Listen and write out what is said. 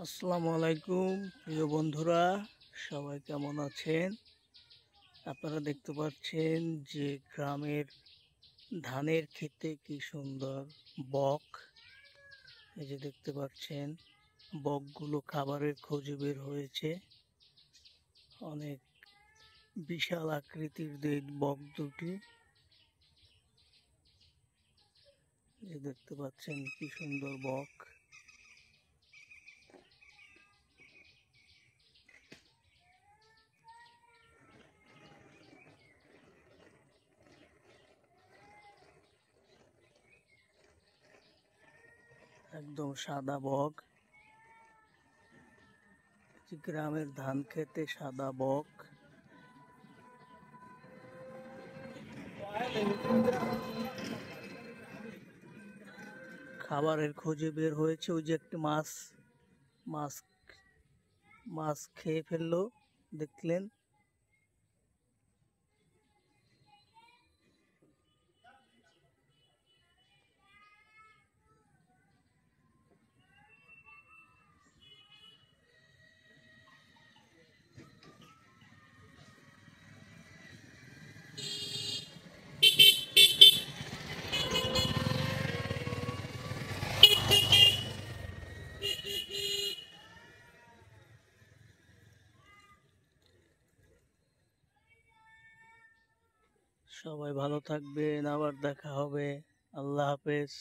আসসালামু আলাইকুম প্রিয় বন্ধুরা, সবাই কেমন আছেন? আপনারা দেখতে পাচ্ছেন যে গ্রামের ধানের ক্ষেতে কি সুন্দর বক। এই যে দেখতে পাচ্ছেন বকগুলো খাবারের খোঁজে বের হয়েছে। অনেক বিশাল আকৃতির বক দুটি। যে দেখতে পাচ্ছেন কি সুন্দর বক। একদম সাদা বক। গ্রামের ধান খেতে সাদা বক। খাবারের খোঁজে বের হয়েছে। ওই যে একটি মাছ মাছ মাছ খেয়ে ফেললো, দেখলেন? সবাই ভালো থাকবেন, আবার দেখা হবে। আল্লাহ হাফেজ।